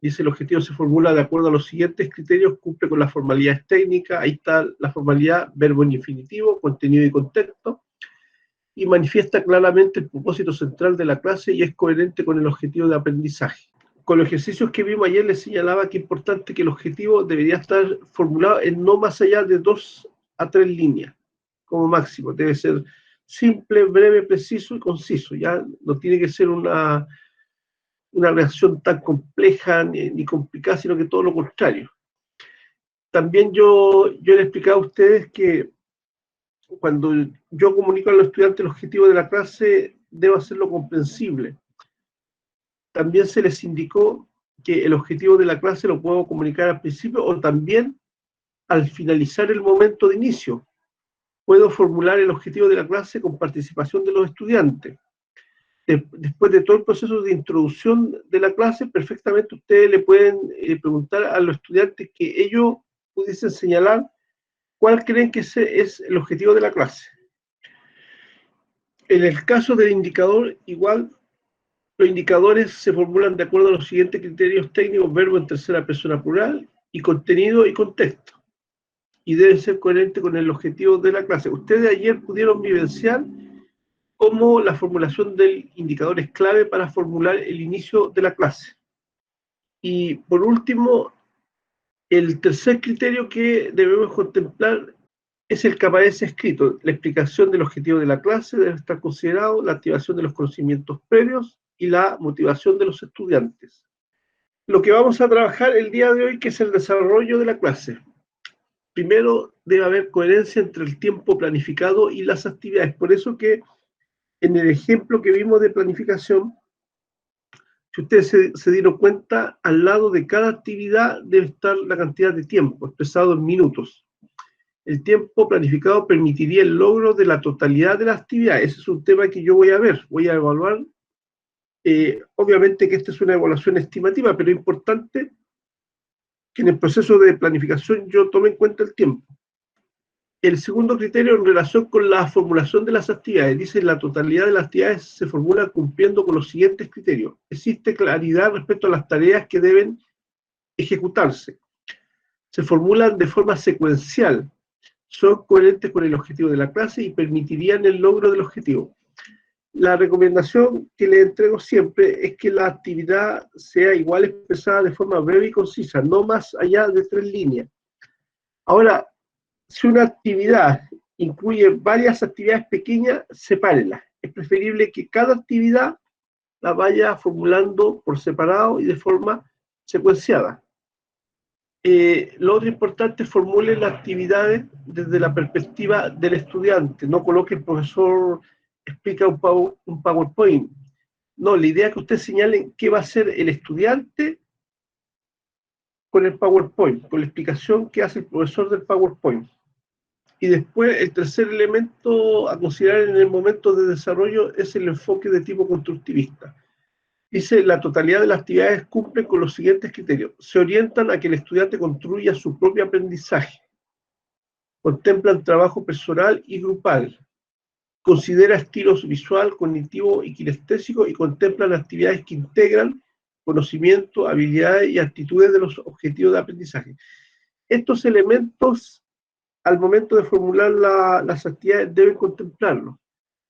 Dice, el objetivo se formula de acuerdo a los siguientes criterios, cumple con las formalidades técnicas, ahí está la formalidad, verbo en infinitivo, contenido y contexto, y manifiesta claramente el propósito central de la clase y es coherente con el objetivo de aprendizaje. Con los ejercicios que vimos ayer les señalaba que es importante que el objetivo debería estar formulado en no más allá de 2 a 3 líneas, como máximo. Debe ser simple, breve, preciso y conciso. Ya no tiene que ser una reacción tan compleja ni complicada, sino que todo lo contrario. También yo le he explicado a ustedes que cuando yo comunico a los estudiantes el objetivo de la clase, debo hacerlo comprensible. También se les indicó que el objetivo de la clase lo puedo comunicar al principio o también al finalizar el momento de inicio. Puedo formular el objetivo de la clase con participación de los estudiantes. Después de todo el proceso de introducción de la clase, perfectamente ustedes le pueden preguntar a los estudiantes que ellos pudiesen señalar cuál creen que ese es el objetivo de la clase. En el caso del indicador, igual, los indicadores se formulan de acuerdo a los siguientes criterios técnicos: verbo en tercera persona plural y contenido y contexto. Y deben ser coherentes con el objetivo de la clase. Ustedes ayer pudieron vivenciar cómo la formulación del indicador es clave para formular el inicio de la clase. Y por último, el tercer criterio que debemos contemplar es el que aparece escrito. La explicación del objetivo de la clase debe estar considerado, la activación de los conocimientos previos y la motivación de los estudiantes. Lo que vamos a trabajar el día de hoy, que es el desarrollo de la clase. Primero, debe haber coherencia entre el tiempo planificado y las actividades. Por eso que en el ejemplo que vimos de planificación, si ustedes se dieron cuenta, al lado de cada actividad debe estar la cantidad de tiempo, expresado en minutos. El tiempo planificado permitiría el logro de la totalidad de las actividades. Ese es un tema que yo voy a ver, voy a evaluar. Obviamente que esta es una evaluación estimativa, pero es importante que en el proceso de planificación yo tome en cuenta el tiempo. El segundo criterio en relación con la formulación de las actividades, dice: la totalidad de las actividades se formula cumpliendo con los siguientes criterios. Existe claridad respecto a las tareas que deben ejecutarse. Se formulan de forma secuencial, son coherentes con el objetivo de la clase y permitirían el logro del objetivo. La recomendación que le entrego siempre es que la actividad sea igual expresada de forma breve y concisa, no más allá de 3 líneas. Ahora, si una actividad incluye varias actividades pequeñas, sepárenlas. Es preferible que cada actividad la vaya formulando por separado y de forma secuenciada. Lo otro importante es formulen las actividades desde la perspectiva del estudiante. No coloque el profesor explica un PowerPoint. No, la idea es que ustedes señalen qué va a hacer el estudiante con el PowerPoint, con la explicación que hace el profesor del PowerPoint. Y después, el tercer elemento a considerar en el momento de desarrollo es el enfoque de tipo constructivista. Dice: la totalidad de las actividades cumplen con los siguientes criterios. Se orientan a que el estudiante construya su propio aprendizaje. Contemplan trabajo personal y grupal. Considera estilos visual, cognitivo y kinestésico y contemplan actividades que integran conocimiento, habilidades y actitudes de los objetivos de aprendizaje. Estos elementos, al momento de formular las actividades, deben contemplarlo.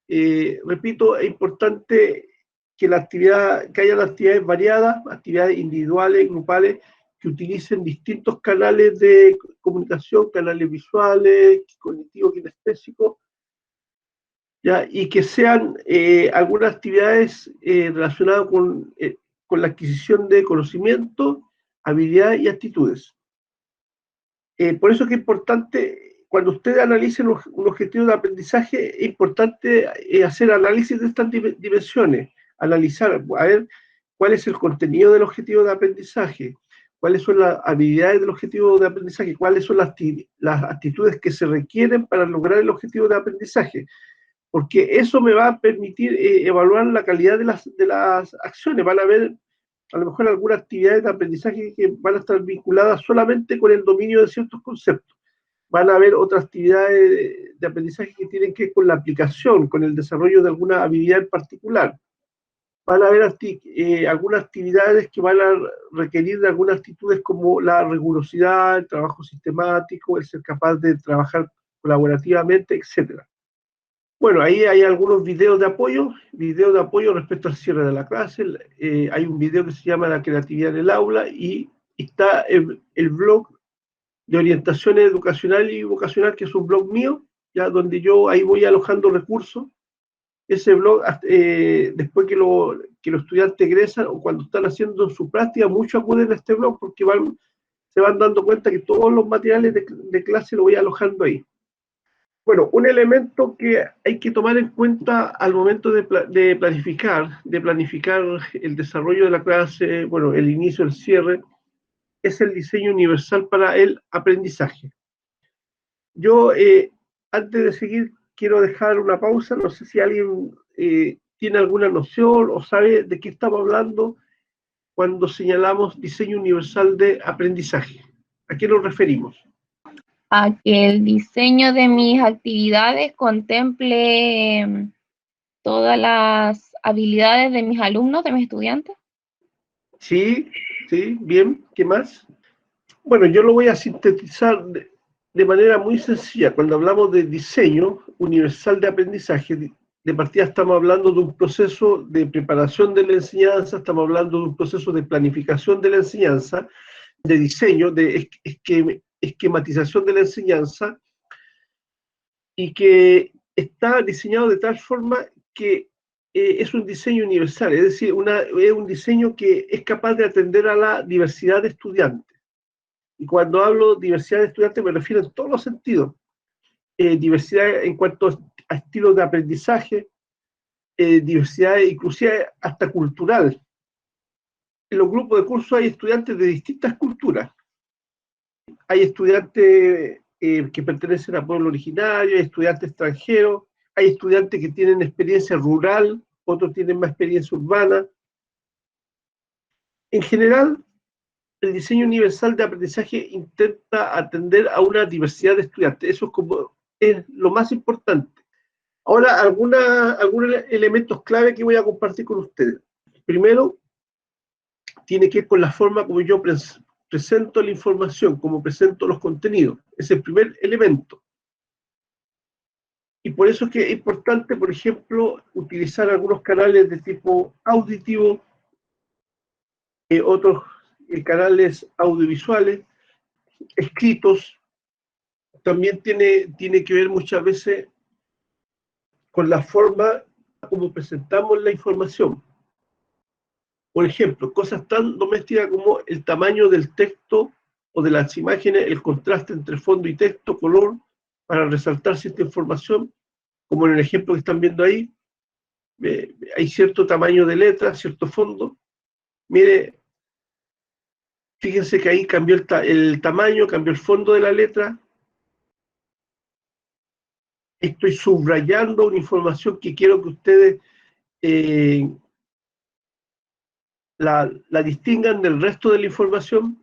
Repito, es importante que haya actividades variadas, actividades individuales, grupales, que utilicen distintos canales de comunicación, canales visuales, cognitivos, kinestésicos, ¿ya? Y que sean algunas actividades relacionadas con la adquisición de conocimiento, habilidades y actitudes. Por eso es que es importante, cuando ustedes analicen un objetivo de aprendizaje, es importante hacer análisis de estas dimensiones, analizar, a ver cuál es el contenido del objetivo de aprendizaje, cuáles son las habilidades del objetivo de aprendizaje, cuáles son las actitudes que se requieren para lograr el objetivo de aprendizaje, porque eso me va a permitir evaluar la calidad de las acciones. Van a haber a lo mejor algunas actividades de aprendizaje que van a estar vinculadas solamente con el dominio de ciertos conceptos. Van a haber otras actividades de aprendizaje que tienen que ver con la aplicación, con el desarrollo de alguna habilidad en particular. van a haber algunas actividades que van a requerir de algunas actitudes como la rigurosidad, el trabajo sistemático, el ser capaz de trabajar colaborativamente, etcétera. Bueno, ahí hay algunos videos de apoyo respecto al cierre de la clase. Hay un video que se llama La creatividad en el aula y está el blog de orientación educacional y vocacional, que es un blog mío, ya donde yo ahí voy alojando recursos. Ese blog, después que los estudiantes egresan o cuando están haciendo su práctica, muchos acuden a este blog porque se van dando cuenta que todos los materiales de clase lo voy alojando ahí. Bueno, un elemento que hay que tomar en cuenta al momento de planificar el desarrollo de la clase, bueno, el inicio, el cierre, es el diseño universal para el aprendizaje. Yo, antes de seguir, quiero dejar una pausa. No sé si alguien tiene alguna noción o sabe de qué estamos hablando cuando señalamos diseño universal de aprendizaje. ¿A qué nos referimos? A que el diseño de mis actividades contemple todas las habilidades de mis alumnos, de mis estudiantes. Sí, bien. ¿Qué más? Bueno, yo lo voy a sintetizar de manera muy sencilla. Cuando hablamos de diseño universal de aprendizaje, de partida estamos hablando de un proceso de preparación de la enseñanza, estamos hablando de un proceso de planificación de la enseñanza, de diseño, de esquematización de la enseñanza, y que está diseñado de tal forma que es un diseño universal, es decir, es un diseño que es capaz de atender a la diversidad de estudiantes. Y cuando hablo de diversidad de estudiantes me refiero en todos los sentidos. Diversidad en cuanto a estilos de aprendizaje, diversidad inclusive hasta cultural. En los grupos de curso hay estudiantes de distintas culturas. Hay estudiantes que pertenecen a pueblo originario, hay estudiantes extranjeros, hay estudiantes que tienen experiencia rural, otros tienen más experiencia urbana. En general, el diseño universal de aprendizaje intenta atender a una diversidad de estudiantes. Eso es lo más importante. Ahora, algunos elementos clave que voy a compartir con ustedes. Primero, tiene que ver con la forma como yo presento la información, como presento los contenidos. Es el primer elemento. Y por eso es que es importante, por ejemplo, utilizar algunos canales de tipo auditivo, otros canales audiovisuales, escritos. También tiene que ver muchas veces con la forma como presentamos la información. Por ejemplo, cosas tan domésticas como el tamaño del texto o de las imágenes, el contraste entre fondo y texto, color, para resaltar cierta información, como en el ejemplo que están viendo ahí. Hay cierto tamaño de letra, cierto fondo. Mire, fíjense que ahí cambió el tamaño, cambió el fondo de la letra. Estoy subrayando una información que quiero que ustedes la distingan del resto de la información.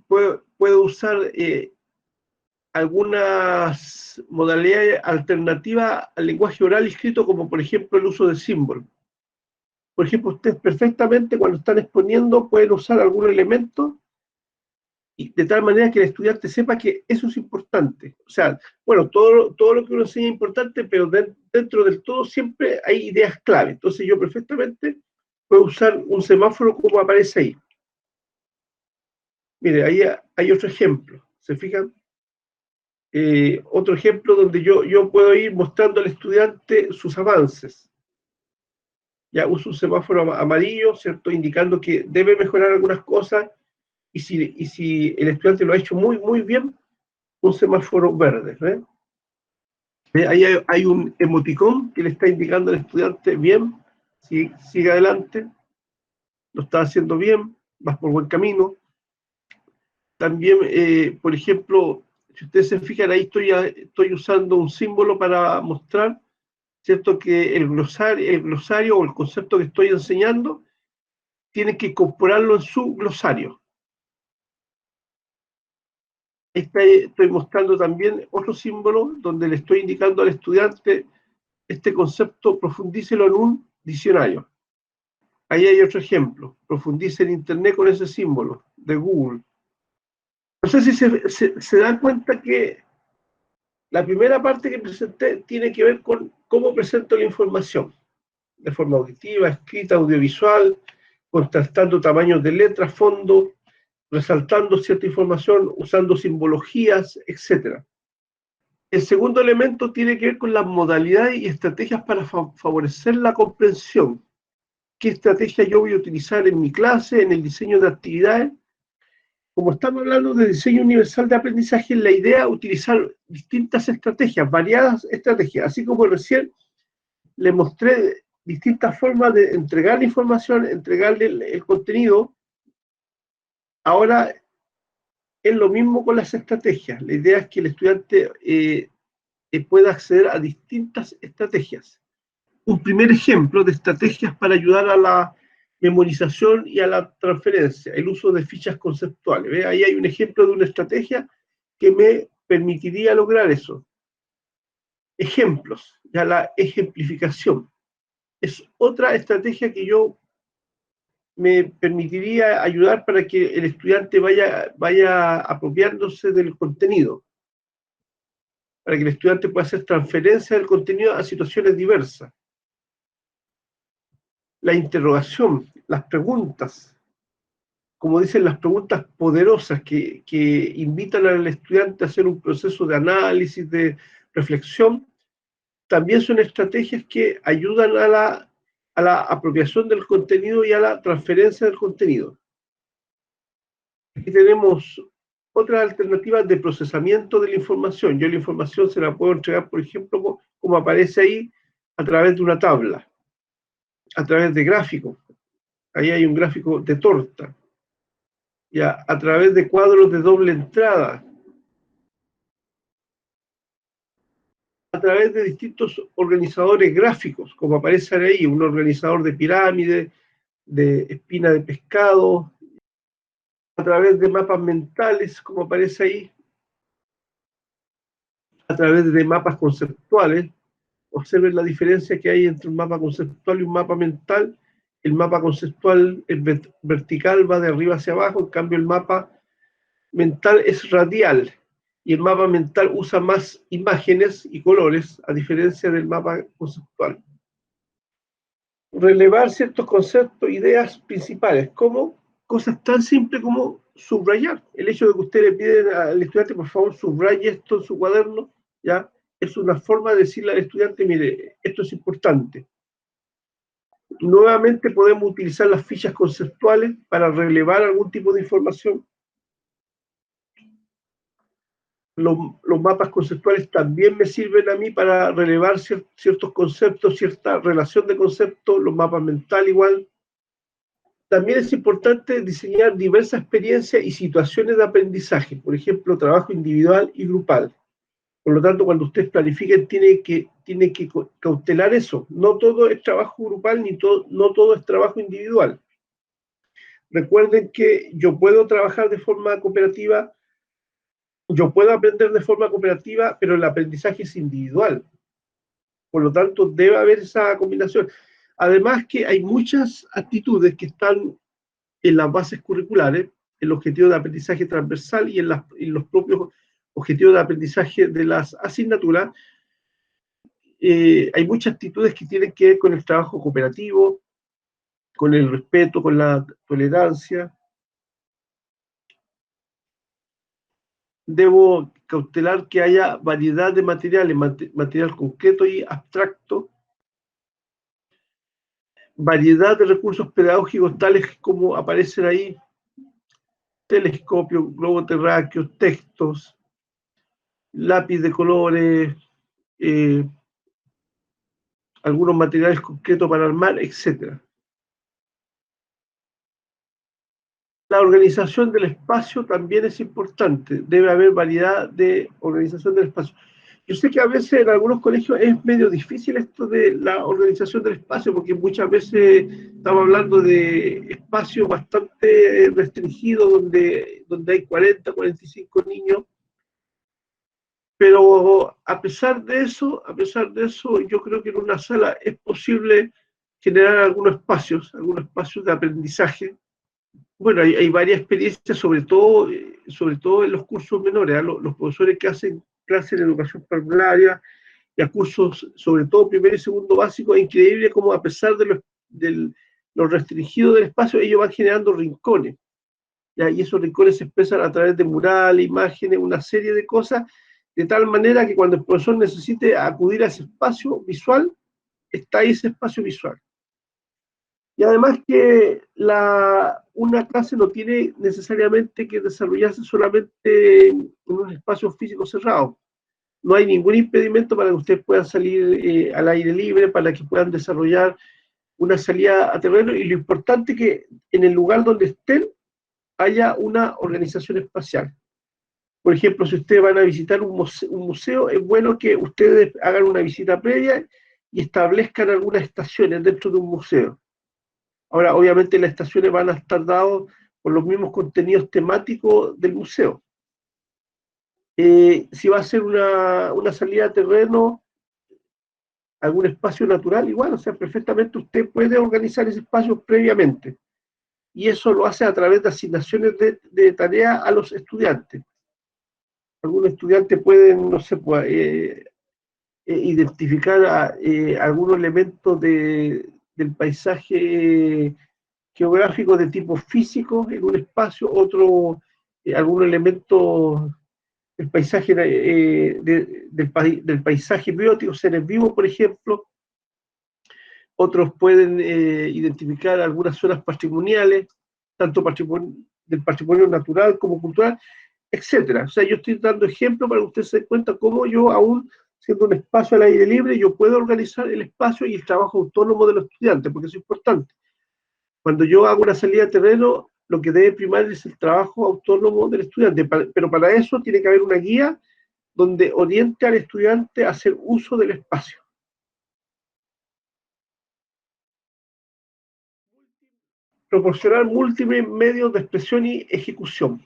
Puedo usar algunas modalidades alternativas al lenguaje oral y escrito, como por ejemplo el uso de símbolos. Por ejemplo, ustedes perfectamente cuando están exponiendo pueden usar algún elemento y de tal manera que el estudiante sepa que eso es importante. O sea, bueno, todo lo que uno enseña es importante, pero dentro del todo siempre hay ideas clave. Entonces yo perfectamente puedo usar un semáforo como aparece ahí. Mire, ahí hay otro ejemplo, ¿se fijan? Otro ejemplo donde yo puedo ir mostrando al estudiante sus avances. Ya uso un semáforo amarillo, ¿cierto? Indicando que debe mejorar algunas cosas, y si el estudiante lo ha hecho muy, muy bien, un semáforo verde. Ahí hay un emoticón que le está indicando al estudiante bien, sigue adelante, lo está haciendo bien, vas por buen camino. También, por ejemplo, si ustedes se fijan, ahí estoy usando un símbolo para mostrar, ¿cierto?, que el glosario o el concepto que estoy enseñando tiene que incorporarlo en su glosario. Estoy mostrando también otro símbolo donde le estoy indicando al estudiante este concepto, profundícelo en un diccionario. Ahí hay otro ejemplo. Profundice en Internet con ese símbolo de Google. No sé si se dan cuenta que la primera parte que presenté tiene que ver con cómo presento la información, de forma auditiva, escrita, audiovisual, contrastando tamaños de letras, fondo, resaltando cierta información, usando simbologías, etc. El segundo elemento tiene que ver con las modalidades y estrategias para favorecer la comprensión. ¿Qué estrategia yo voy a utilizar en mi clase, en el diseño de actividades? Como estamos hablando de diseño universal de aprendizaje, la idea es utilizar distintas estrategias, variadas estrategias, así como recién les mostré distintas formas de entregar la información, entregarle el contenido. Ahora es lo mismo con las estrategias. La idea es que el estudiante pueda acceder a distintas estrategias. Un primer ejemplo de estrategias para ayudar a la memorización y a la transferencia, el uso de fichas conceptuales. ¿Ve? Ahí hay un ejemplo de una estrategia que me permitiría lograr eso. Ejemplos, ya la ejemplificación. Es otra estrategia que yo me permitiría ayudar para que el estudiante vaya apropiándose del contenido, para que el estudiante pueda hacer transferencia del contenido a situaciones diversas. La interrogación, las preguntas, como dicen, las preguntas poderosas que invitan al estudiante a hacer un proceso de análisis, de reflexión, también son estrategias que ayudan a la apropiación del contenido y a la transferencia del contenido. Aquí tenemos otras alternativas de procesamiento de la información. Yo la información se la puedo entregar, por ejemplo, como aparece ahí, a través de una tabla, a través de gráficos. Ahí hay un gráfico de torta. Ya, a través de cuadros de doble entrada, a través de distintos organizadores gráficos, como aparece ahí, un organizador de pirámide, de espina de pescado, a través de mapas mentales, como aparece ahí, a través de mapas conceptuales. Observen la diferencia que hay entre un mapa conceptual y un mapa mental. El mapa conceptual es vertical, va de arriba hacia abajo, en cambio el mapa mental es radial, y el mapa mental usa más imágenes y colores, a diferencia del mapa conceptual. Relevar ciertos conceptos, ideas principales, como cosas tan simples como subrayar. El hecho de que usted le pide al estudiante, por favor, subraye esto en su cuaderno, ya es una forma de decirle al estudiante, mire, esto es importante. Nuevamente podemos utilizar las fichas conceptuales para relevar algún tipo de información. Los mapas conceptuales también me sirven a mí para relevar ciertos conceptos, cierta relación de conceptos, los mapas mentales igual. También es importante diseñar diversas experiencias y situaciones de aprendizaje, por ejemplo, trabajo individual y grupal. Por lo tanto, cuando ustedes planifiquen, tiene que cautelar eso. No todo es trabajo grupal, no todo es trabajo individual. Recuerden que yo puedo trabajar de forma cooperativa, yo puedo aprender de forma cooperativa, pero el aprendizaje es individual. Por lo tanto, debe haber esa combinación. Además que hay muchas actitudes que están en las bases curriculares, el objetivo de aprendizaje transversal y en los propios objetivos de aprendizaje de las asignaturas. Hay muchas actitudes que tienen que ver con el trabajo cooperativo, con el respeto, con la tolerancia. Debo cautelar que haya variedad de materiales, material concreto y abstracto, variedad de recursos pedagógicos tales como aparecen ahí, telescopio, globo terráqueo, textos, lápiz de colores, algunos materiales concretos para armar, etc. La organización del espacio también es importante. Debe haber variedad de organización del espacio. Yo sé que a veces en algunos colegios es medio difícil esto de la organización del espacio, porque muchas veces estamos hablando de espacios bastante restringidos donde hay 40, 45 niños. Pero a pesar de eso, yo creo que en una sala es posible generar algunos espacios de aprendizaje. Bueno, hay varias experiencias, sobre todo en los cursos menores, ¿eh? Los profesores que hacen clases de educación parvularia y a cursos, sobre todo primero y segundo básico, es increíble cómo a pesar de lo restringido del espacio, ellos van generando rincones. ¿Ya? Y esos rincones se expresan a través de murales, imágenes, una serie de cosas, de tal manera que cuando el profesor necesite acudir a ese espacio visual, está ahí ese espacio visual. Y además que una clase no tiene necesariamente que desarrollarse solamente en un espacio físico cerrado. No hay ningún impedimento para que ustedes puedan salir al aire libre, para que puedan desarrollar una salida a terreno, y lo importante es que en el lugar donde estén haya una organización espacial. Por ejemplo, si ustedes van a visitar un museo, es bueno que ustedes hagan una visita previa y establezcan algunas estaciones dentro de un museo. Ahora, obviamente las estaciones van a estar dadas por los mismos contenidos temáticos del museo. Si va a ser una salida a terreno, algún espacio natural, igual, o sea, perfectamente usted puede organizar ese espacio previamente. Y eso lo hace a través de asignaciones de tareas a los estudiantes. Algunos estudiantes pueden, no sé, pues, identificar algunos elementos del paisaje geográfico de tipo físico en un espacio, otro, algún elemento del paisaje, del paisaje biótico, seres vivos, por ejemplo. Otros pueden identificar algunas zonas patrimoniales, tanto del patrimonio natural como cultural, etcétera. O sea, yo estoy dando ejemplos para que usted se dé cuenta cómo yo, aún siendo un espacio al aire libre, yo puedo organizar el espacio y el trabajo autónomo de los estudiantes, porque eso es importante. Cuando yo hago una salida de terreno, lo que debe primar es el trabajo autónomo del estudiante, pero para eso tiene que haber una guía donde oriente al estudiante a hacer uso del espacio. Proporcionar múltiples medios de expresión y ejecución.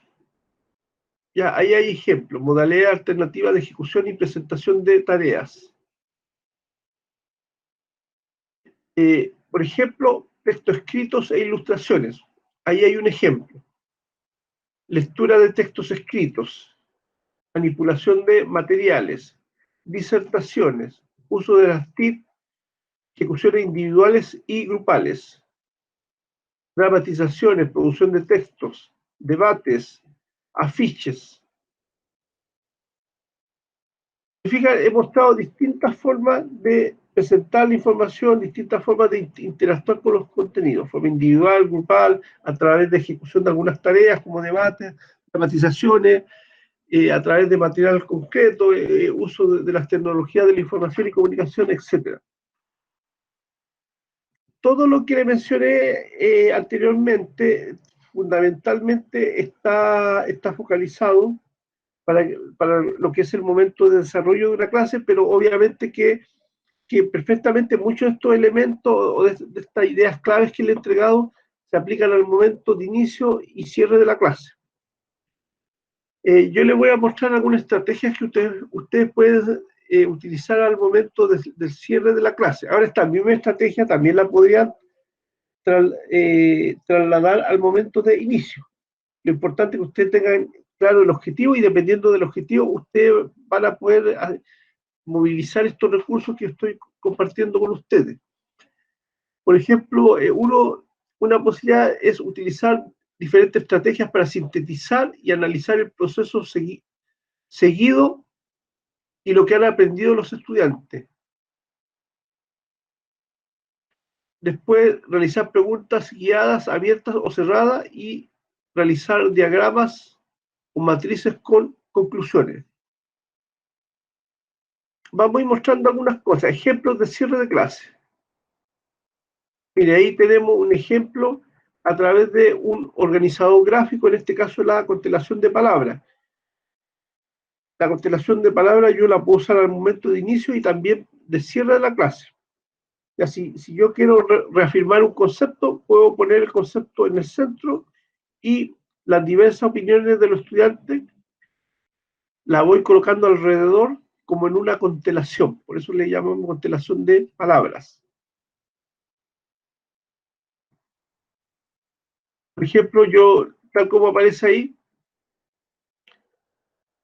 Ya, ahí hay ejemplos, modalidad alternativa de ejecución y presentación de tareas. Por ejemplo, textos escritos e ilustraciones. Ahí hay un ejemplo. Lectura de textos escritos, manipulación de materiales, disertaciones, uso de las TIC, ejecuciones individuales y grupales, dramatizaciones, producción de textos, debates, afiches. He mostrado distintas formas de presentar la información, distintas formas de interactuar con los contenidos, forma individual, grupal, a través de ejecución de algunas tareas como debates, dramatizaciones, a través de material concreto, uso de las tecnologías de la información y comunicación, etc. Todo lo que le mencioné anteriormente, fundamentalmente está focalizado para lo que es el momento de desarrollo de una clase, pero obviamente que perfectamente muchos de estos elementos o de estas ideas claves que le he entregado se aplican al momento de inicio y cierre de la clase. Yo les voy a mostrar algunas estrategias que ustedes pueden utilizar al momento del cierre de la clase. Ahora, esta misma estrategia también la podrían trasladar al momento de inicio. Lo importante es que ustedes tengan claro el objetivo y dependiendo del objetivo, ustedes van a poder movilizar estos recursos que estoy compartiendo con ustedes. Por ejemplo, una posibilidad es utilizar diferentes estrategias para sintetizar y analizar el proceso seguido y lo que han aprendido los estudiantes. Después, realizar preguntas guiadas, abiertas o cerradas y realizar diagramas o matrices con conclusiones. Vamos a ir mostrando algunas cosas, ejemplos de cierre de clase. Mire, ahí tenemos un ejemplo a través de un organizador gráfico, en este caso la constelación de palabras. La constelación de palabras yo la puedo usar al momento de inicio y también de cierre de la clase. Y así, si yo quiero reafirmar un concepto, puedo poner el concepto en el centro y las diversas opiniones de los estudiantes la voy colocando alrededor como en una constelación. Por eso le llamamos constelación de palabras. Por ejemplo, yo, tal como aparece ahí,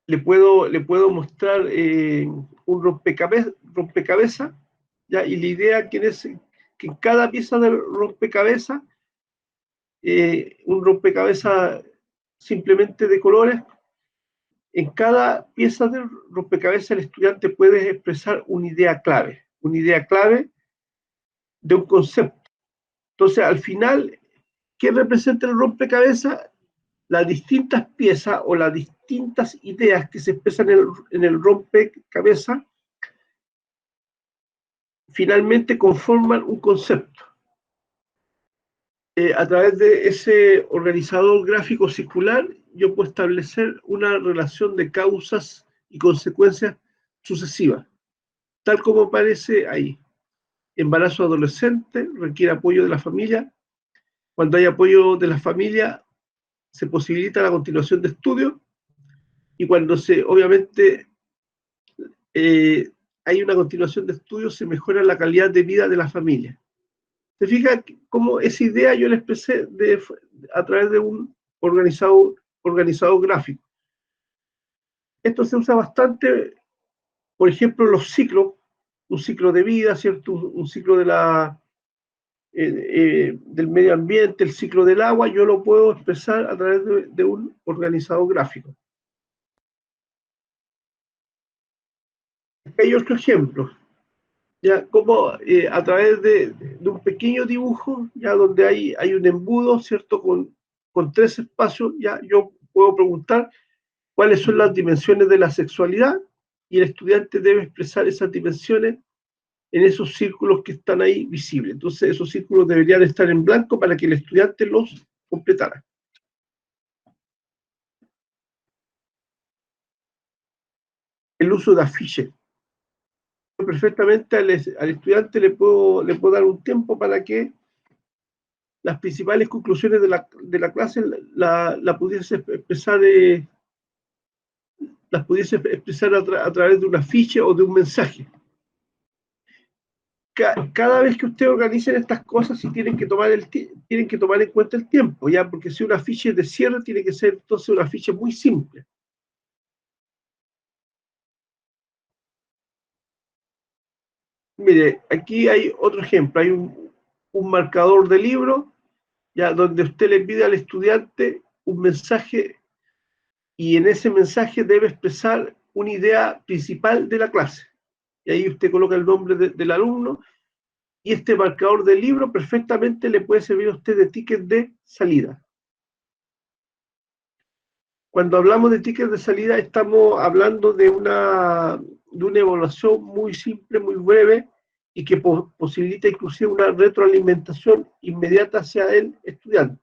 le puedo mostrar un rompecabezas, ¿ya? Y la idea que en cada pieza del rompecabezas, un rompecabezas simplemente de colores, en cada pieza del rompecabezas el estudiante puede expresar una idea clave de un concepto. Entonces, al final, ¿qué representa el rompecabezas? Las distintas piezas o las distintas ideas que se expresan en el rompecabezas finalmente conforman un concepto. A través de ese organizador gráfico circular, yo puedo establecer una relación de causas y consecuencias sucesivas, tal como aparece ahí. Embarazo adolescente requiere apoyo de la familia. Cuando hay apoyo de la familia, se posibilita la continuación de estudios, y cuando obviamente, hay una continuación de estudios, se mejora la calidad de vida de la familia. ¿Se fija cómo esa idea yo la expresé a través de un organizado gráfico? Esto se usa bastante, por ejemplo, en los ciclos, un ciclo de vida, ¿cierto? Un ciclo del medio ambiente, el ciclo del agua, yo lo puedo expresar a través de un organizado gráfico. Hay otro ejemplo, ya como a través de un pequeño dibujo, ya donde hay un embudo, ¿cierto? Con 3 espacios, ya yo puedo preguntar cuáles son las dimensiones de la sexualidad, y el estudiante debe expresar esas dimensiones en esos círculos que están ahí visibles. Entonces, esos círculos deberían estar en blanco para que el estudiante los completara. El uso de afiches. Perfectamente al estudiante le puedo dar un tiempo para que las principales conclusiones de la clase la pudiese expresar, las pudiese expresar a través de un afiche o de un mensaje. Cada vez que ustedes organicen estas cosas, sí tienen que tomar en cuenta el tiempo, ¿ya? Porque si un afiche de cierre, tiene que ser entonces un afiche muy simple. Mire, aquí hay otro ejemplo, hay un marcador de libro, ya, donde usted le pide al estudiante un mensaje, y en ese mensaje debe expresar una idea principal de la clase. Y ahí usted coloca el nombre del alumno, y este marcador del libro perfectamente le puede servir a usted de ticket de salida. Cuando hablamos de tickets de salida, estamos hablando de una evaluación muy simple, muy breve, y que posibilita inclusive una retroalimentación inmediata hacia el estudiante.